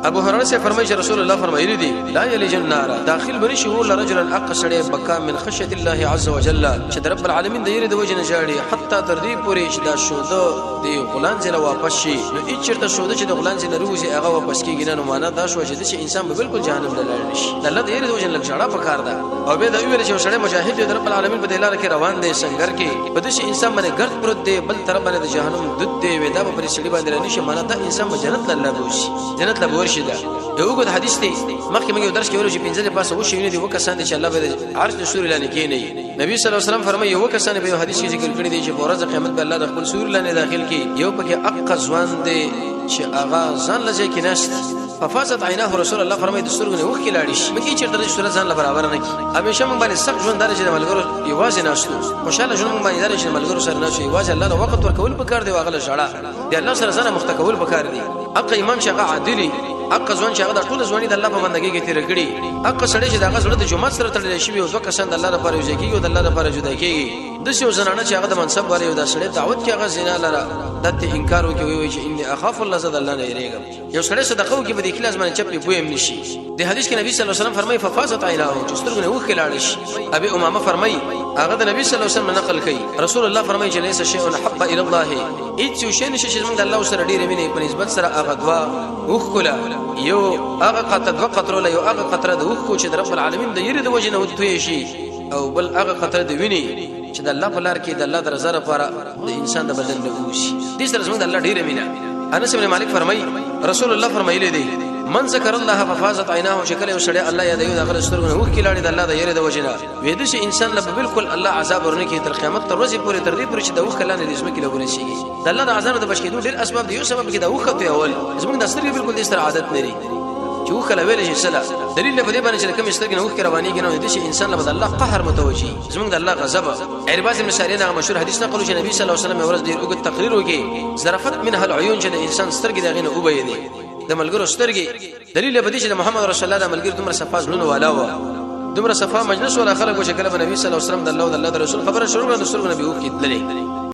ابو هريره سے فرمایي رسول الله فرمایلی دي لا يلج النار داخل بنشي هو رجل اقصد بكى من خشيه الله عز وجل چې رب العالمین د یری د وجه نه جاړي حتی تر دې پورې چې دا شوده دی غلان زله واپس شي نو هیڅ چرته شوده چې د غلان زله روزي هغه واپس کیږي نه معنا دا شو چې انسان به بالکل جهنم ته لاړ نشي د الله د یری د وجه نه لږه پکار ده او به دا ویل چې سړی مجاهد دی رب العالمین په دلاره کې روان دی څنګه کې په دې انسان باندې ګرد پروت دی بل طرف باندې د جهنم دود دی ودا په سړي باندې نشي معنا دا انسان به جنت لاله بوشي جنت لا ورشي دا یو غو حدیث دی مخکې موږ درس کې ورو چې پنځه پاسه وشي نه دی وکسان دي چې الله به عرش د سوري لانی کې نه نبی صلی الله علیه وسلم فرمایي یو کسان به حدیث کې ذکر کړی دی چې ورځ قیامت به الله د خپل سوري لانی داخل کې یو پکې اق ځوان دی چې اغا ځان لږه کې نشت ففازت عیناه رسول الله فرمایي د سترګو نه وخ کې لاړ شي مګي چې د صورت ځان برابر نه کی همیشه موږ باندې سخت ژوند درجه د ملګرو یوازې ناشتو خوشاله ژوند موږ باندې درجه ملګرو سره ناشو یوازې الله له وخت ورکول پکار دی واغله شړه دی الله سره ځان مختکول پکار دی اق امام شغه عادلی اق ځوان چې هغه د ټول ځواني د الله په بندګۍ کې تیر کړي اق سړی چې دغه سره د جمعه سره تړل شي او دوه کسان د الله لپاره یو ځکیږي او د الله لپاره جدا کیږي د څو زنانه چې هغه د منصب واره یو د سړی دعوت کې هغه زنا لره دته انکار وکوي وي چې ان اخاف الله زاد الله نه یریږم یو سړی صدقه وکي په دې کلاس باندې چپلی پویم نشي د حدیث کې نبی صلی الله علیه وسلم فرمایي ففازت عیناه چې سترګونه وخ لاړ شي ابي امامه فرمایي هغه د نبی صلی الله علیه وسلم نقل کړي رسول الله فرمایي چې ليس شيء حب الى الله هیڅ شی نشي چې موږ د الله سره ډیر مینه په نسبت سره هغه دوا وکړه یو هغه قطره قطره یو هغه قطره د وکړو چې رب العالمین د یری د وجه نه وتوي شي او بل هغه قطره د ویني چې د الله په لار کې د الله د رضا لپاره د انسان د بدن نه وشي دې سره زموږ د الله ډیر مینه انس بن مالک فرمایي رسول الله فرمایلی دی من ذکر الله ففازت عیناه شکل او شړی الله یاد یو د غره سترګونه وخ کې لاړې د الله د یری د وجه نه وې د شي انسان له بالکل الله عذاب ورنکې تر قیامت تر ورځې پورې تر دې پورې چې د وخ کلانه د اسمه کې لګول شي د الله د عذاب د بشکېدو ډېر اسباب دی یو سبب کې د وخ ته اول زموږ د سترګې بالکل د ستر عادت نه لري چې وخ لا ویل شي سلا دلیل په دې باندې چې کوم سترګې وخ کې رواني کې نه د شي انسان له الله قهر متوجي زموږ د الله غضب ارباز بن ساريه هغه مشهور حدیث نقل چې نبی صلی الله علیه وسلم ورځ ډېر وګت تقریر وکي ظرفت منها العيون چې د انسان سترګې دغه نه وبېدي د ملګرو سترګې دلیل په دې چې محمد رسول الله د ملګرو دومره صفاز لونه والا و دومره صفا مجلس ولا خلق چې کله نبی صلی الله علیه وسلم د الله او د الله رسول خبره شروع کړه د سترګو نبی وکړي